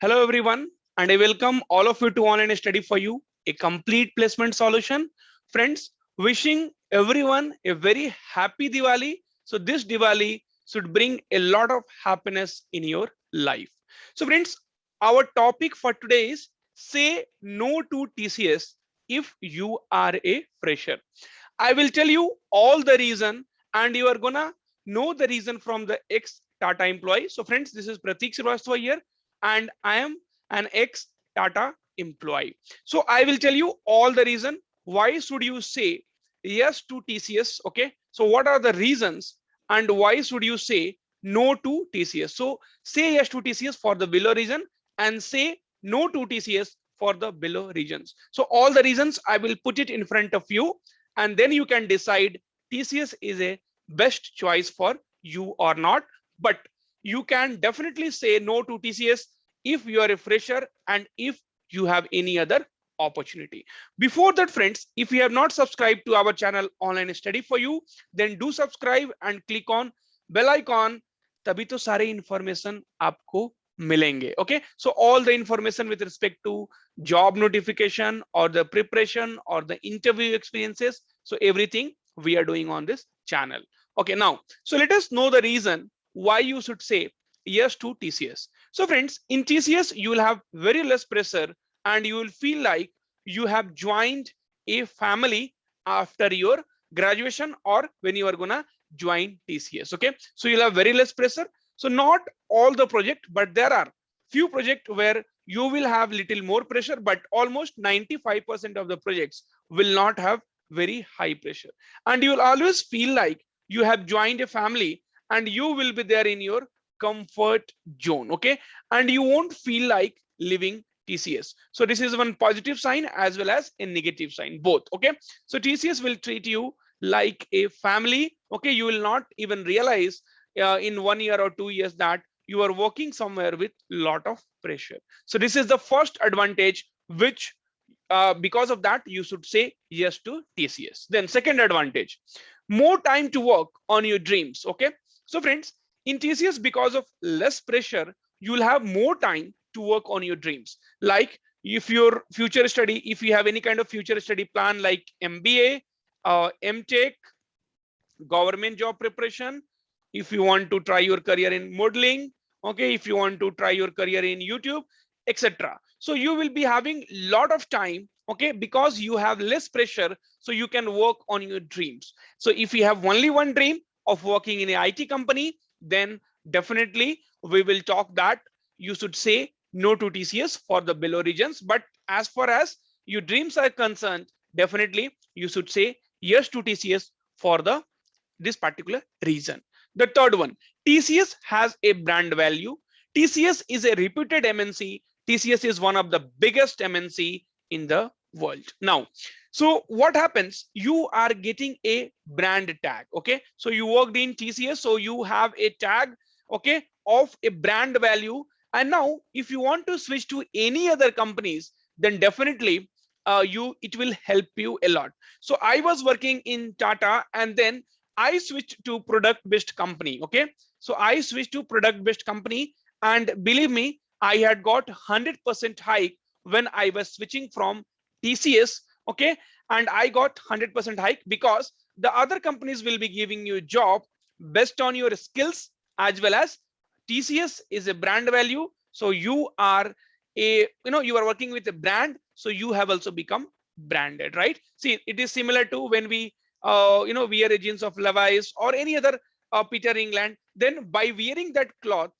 Hello everyone, and I welcome all of you to Online Study for You, a complete placement solution. Friends, wishing everyone a very happy Diwali. So this Diwali should bring a lot of happiness in your life. So friends, our topic for today is say no to TCS if you are a fresher. I will tell you all the reason, and you are gonna know the reason from the ex Tata employee. So friends, this is Pratik Srivastava here, and I am an ex Tata employee. So I will tell you all the reason why should you say yes to TCS. Okay, so what are the reasons, and why should you say no to TCS? So say yes to TCS for the below reason, and say no to TCS for the below regions. So all the reasons I will put it in front of you, and then you can decide TCS is a best choice for you or not. But you can definitely say no to TCS if you are a fresher and if you have any other opportunity. Before that, friends, if you have not subscribed to our channel Online Study for You, then do subscribe and click on bell icon. तभी तो सारे information आपको मिलेंगे. Okay, so all the information with respect to job notification or the preparation or the interview experiences, so everything we are doing on this channel. Okay, now so let us know the reason why you should say yes to TCS. So friends, in TCS you will have very less pressure, and you will feel like you have joined a family after your graduation or when you are gonna join TCS. Okay, so you'll have very less pressure. So not all the project, but there are few projects where you will have little more pressure, but almost 95% of the projects will not have very high pressure, and you will always feel like you have joined a family, and you will be there in your comfort zone. Okay, and you won't feel like leaving TCS. So this is one positive sign as well as a negative sign, both. Okay, so TCS will treat you like a family. Okay, you will not even realize in 1 year or 2 years that you are working somewhere with lot of pressure. So this is the first advantage, which because of that you should say yes to TCS. Then second advantage, more time to work on your dreams. Okay, so friends, in TCS, because of less pressure, you will have more time to work on your dreams. Like if your future study, if you have any kind of future study plan like MBA, MTech, government job preparation, if you want to try your career in modeling, okay, if you want to try your career in YouTube, etc. So you will be having lot of time, okay, because you have less pressure, so you can work on your dreams. So if you have only one dream of working in an IT company, then definitely we will talk that you should say no to TCS for the below regions. But as far as your dreams are concerned, definitely you should say yes to TCS for the this particular reason. The third one, TCS has a brand value. TCS is a reputed MNC. TCS is one of the biggest MNC in the world. Now, so what happens? You are getting a brand tag. Okay, so you worked in TCS, so you have a tag, okay, of a brand value. And now, if you want to switch to any other companies, then definitely you it will help you a lot. So I was working in Tata, and then I switched to product based company. Okay, so I switched to product based company, and believe me, I had got 100% hike when I was switching from TCS. Okay, and I got 100% hike because the other companies will be giving you a job based on your skills, as well as TCS is a brand value. So you are you are working with a brand, so you have also become branded, right? See, it is similar to when we wear a jeans of Levi's or any other Peter England. Then by wearing that cloth,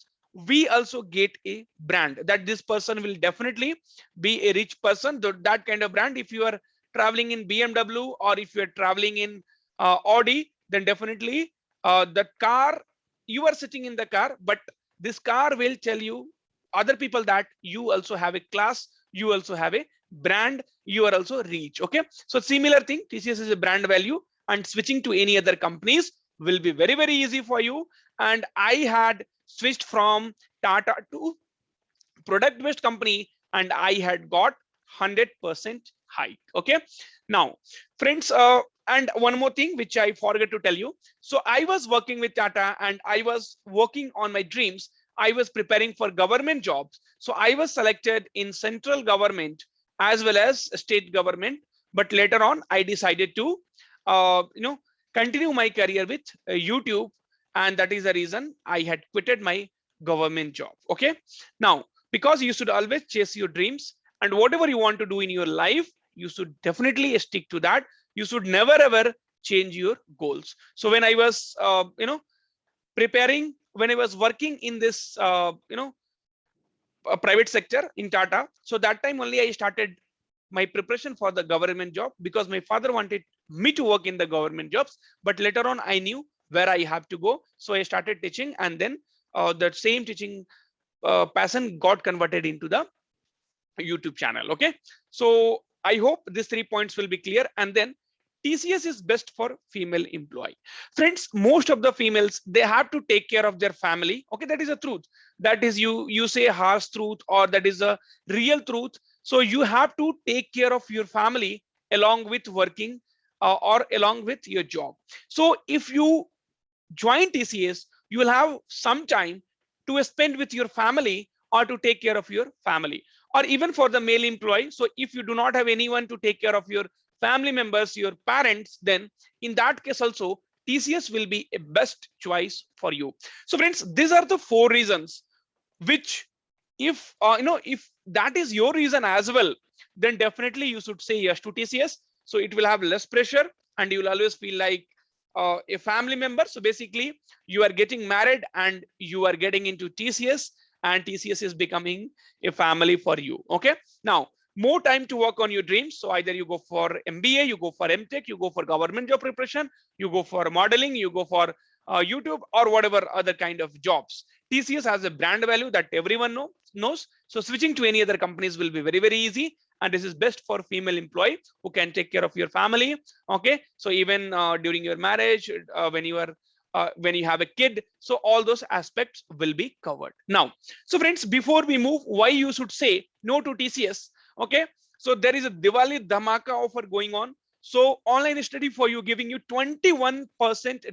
we also get a brand that this person will definitely be a rich person. That kind of brand. If you are traveling in BMW, or if you are traveling in Audi, then definitely the car, you are sitting in the car, but this car will tell you other people that you also have a class, you also have a brand, you are also rich. Okay, so similar thing, TCS is a brand value, and switching to any other companies will be very very easy for you. And I had switched from Tata to product based company, and I had got 100% hike. Okay, now friends, and one more thing which I forgot to tell you. So I was working with Tata, and I was working on my dreams, I was preparing for government jobs. So I was selected in central government as well as state government. But later on, I decided to, continue my career with YouTube, and that is the reason I had quitted my government job. Okay. Now, because you should always chase your dreams, and whatever you want to do in your life, you should definitely stick to that. You should never ever change your goals. So when I was, preparing, when I was working in this, private sector in Tata, so that time only I started my preparation for the government job, because my father wanted me to work in the government jobs. But later on, I knew where I have to go, so I started teaching, and then that same teaching passion got converted into the YouTube channel. Okay, so I hope these 3 points will be clear. And then TCS is best for female employee. Friends, most of the females, they have to take care of their family. Okay, that is the truth. That is, you say harsh truth, or that is a real truth. So you have to take care of your family along with working, or along with your job. So if you join TCS, you will have some time to spend with your family, or to take care of your family. Or even for the male employee, so if you do not have anyone to take care of your family members, your parents, then in that case also TCS will be a best choice for you. So friends, these are the 4 reasons which, if if that is your reason as well, then definitely you should say yes to TCS. So it will have less pressure, and you will always feel like a family member. So basically, you are getting married and you are getting into TCS, and TCS is becoming a family for you. Okay. Now, more time to work on your dreams. So either you go for MBA, you go for MTech, you go for government job preparation, you go for modeling, you go for YouTube, or whatever other kind of jobs. TCS has a brand value that everyone knows. So switching to any other companies will be very, very easy. And this is best for female employee who can take care of your family. Okay. So even during your marriage, when you have a kid, so all those aspects will be covered. Now, so friends, before we move, why you should say no to TCS? Okay. So there is a Diwali Dhamaka offer going on. So online study for you, giving you 21%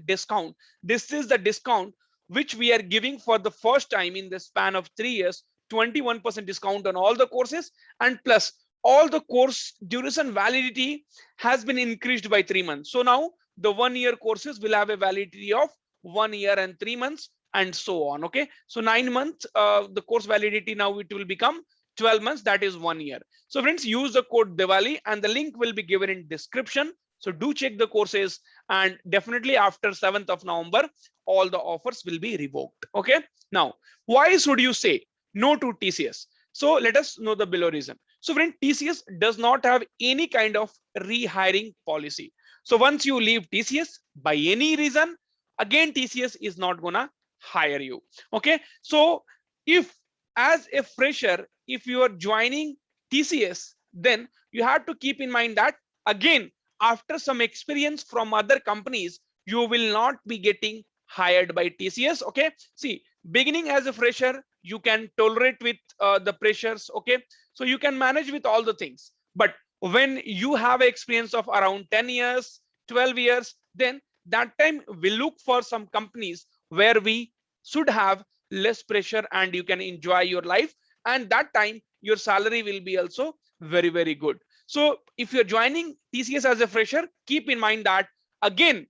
discount. This is the discount which we are giving for the first time in the span of 3 years. 21% discount on all the courses, and plus all the course duration validity has been increased by 3 months. So now the 1 year courses will have a validity of 1 year and 3 months, and so on. Okay. So 9 months, the course validity, now it will become 12 months, that is 1 year. So friends, use the code Diwali, and the link will be given in description. So do check the courses, and definitely after 7th of November, all the offers will be revoked. Okay. Now, why should you say no to TCS? So let us know the below reason. So friend, TCS does not have any kind of rehiring policy. So once you leave TCS by any reason, again TCS is not gonna hire you. Okay. So if, as a fresher, if you are joining TCS, then you have to keep in mind that again, after some experience from other companies, you will not be getting hired by TCS. Okay. See, beginning as a fresher, you can tolerate with the pressures. Okay. So you can manage with all the things. But when you have experience of around 10 years, 12 years, then that time we look for some companies where we should have less pressure and you can enjoy your life. And that time your salary will be also very, very good. So if you're joining TCS as a fresher, keep in mind that again,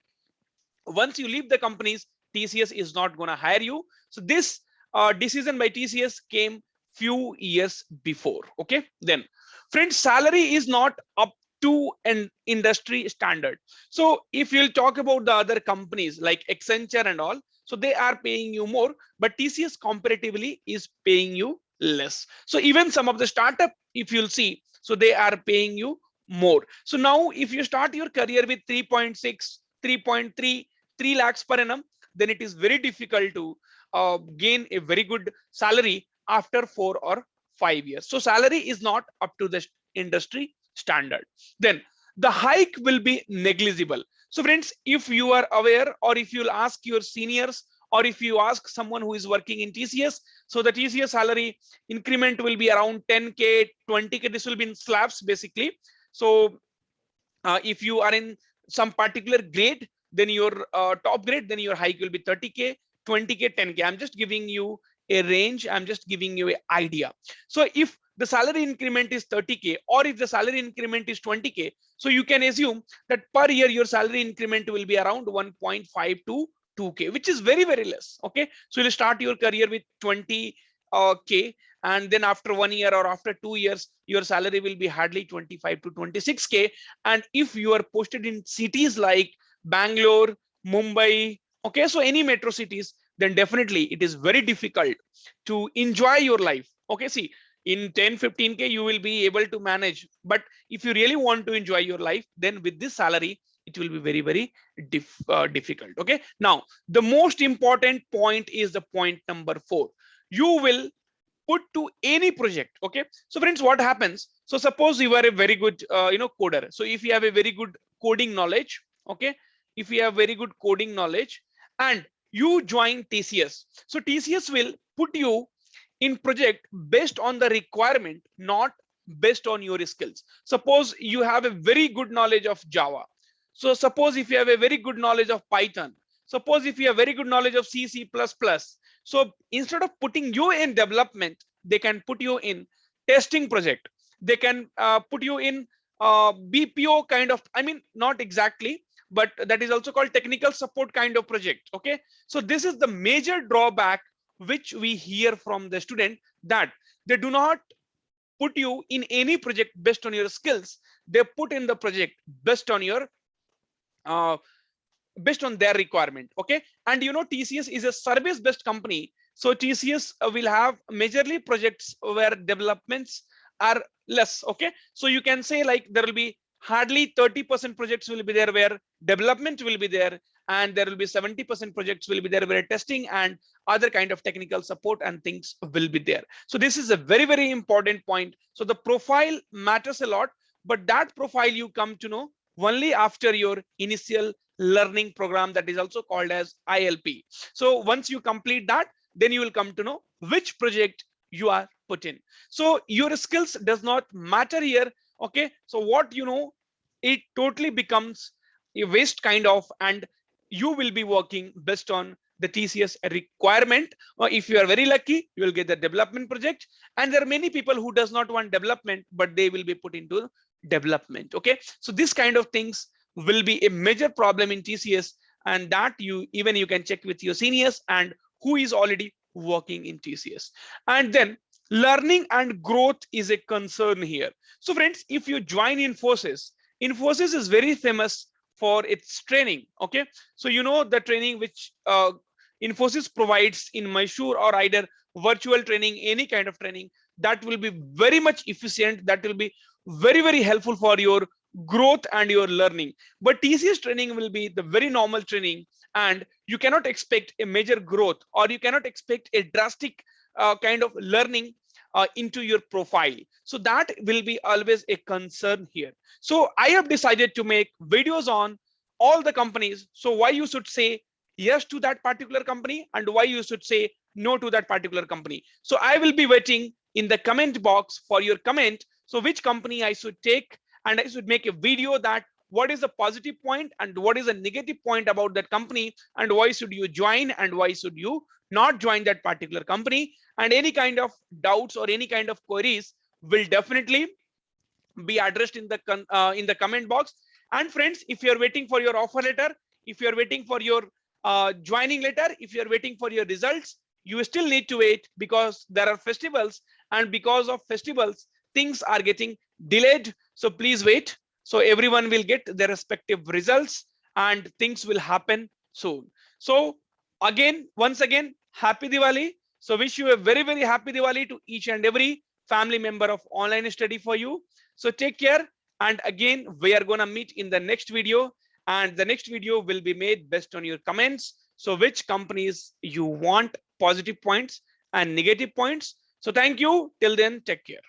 once you leave the companies, TCS is not going to hire you. So this decision by TCS came few years before. Okay. Then friends, salary is not up to an industry standard. So if you'll talk about the other companies like Accenture and all, so they are paying you more, but TCS comparatively is paying you less. So even some of the startup, if you'll see, so they are paying you more. So now if you start your career with 3.6, 3.3, 3 lakhs per annum, then it is very difficult to gain a very good salary after 4 or 5 years. So salary is not up to the industry standard. Then the hike will be negligible. So friends, if you are aware, or if you'll ask your seniors, or if you ask someone who is working in TCS, so the TCS salary increment will be around 10K, 20K. This will be in slabs basically. So if you are in some particular grade, then your top grade, then your hike will be 30K, 20K, 10K. I'm just giving you a range. I'm just giving you an idea. So if the salary increment is 30K, or if the salary increment is 20K, so you can assume that per year your salary increment will be around 1.5 to 2K, which is very, very less. Okay, so you'll start your career with 20K, and then after 1 year or after 2 years, your salary will be hardly 25 to 26K. And if you are posted in cities like Bangalore, Mumbai, okay, so any metro cities, then definitely it is very difficult to enjoy your life. Okay, see, in 10-15K you will be able to manage, but if you really want to enjoy your life, then with this salary it will be very, very difficult. Okay, now the most important point is the point number 4. You will put to any project. Okay, so friends, what happens? So suppose you are a very good coder. So if you have a very good coding knowledge, okay, if you have very good coding knowledge and you join TCS, so TCS will put you in project based on the requirement, not based on your skills. Suppose you have a very good knowledge of Java. So suppose if you have a very good knowledge of Python, suppose if you have very good knowledge of C, C++, so instead of putting you in development, they can put you in testing project. They can put you in BPO kind of, I mean, not exactly, but that is also called technical support kind of project. Okay, so this is the major drawback which we hear from the student, that they do not put you in any project based on your skills. They put in the project based on your uh, based on their requirement. Okay, and TCS is a service based company, so TCS will have majorly projects where developments are less. Okay, so you can say like there will be hardly 30% projects will be there where development will be there, and there will be 70% projects will be there where testing and other kind of technical support and things will be there. So this is a very, very important point. So the profile matters a lot, but that profile you come to know only after your initial learning program, that is also called as ILP. So once you complete that, then you will come to know which project you are put in. So your skills does not matter here. Okay, so what it totally becomes a waste kind of, and you will be working based on the TCS requirement. Or if you are very lucky, you will get the development project. And there are many people who does not want development, but they will be put into development. Okay, so this kind of things will be a major problem in TCS, and that you can check with your seniors and who is already working in TCS. And then learning and growth is a concern here. So friends, if you join Infosys, Infosys is very famous for its training. Okay, so the training which Infosys provides in Mysore, or either virtual training, any kind of training, that will be very much efficient, that will be very, very helpful for your growth and your learning. But TCS training will be the very normal training, and you cannot expect a major growth, or you cannot expect a drastic kind of learning into your profile. So that will be always a concern here. So I have decided to make videos on all the companies. So why you should say yes to that particular company, and why you should say no to that particular company. So I will be waiting in the comment box for your comment. So which company I should take, and I should make a video that what is the positive point and what is the negative point about that company, and why should you join and why should you not join that particular company. And any kind of doubts or any kind of queries will definitely be addressed in the comment box. And friends, if you're waiting for your offer letter, if you're waiting for your joining letter, if you're waiting for your results, you still need to wait, because there are festivals, and because of festivals things are getting delayed. So please wait. So everyone will get their respective results and things will happen soon. So again, once again, happy Diwali. So wish you a very, very happy Diwali to each and every family member of Online Study for You. So take care. And again, we are going to meet in the next video, and the next video will be made based on your comments. So which companies you want positive points and negative points. So thank you. Till then, take care.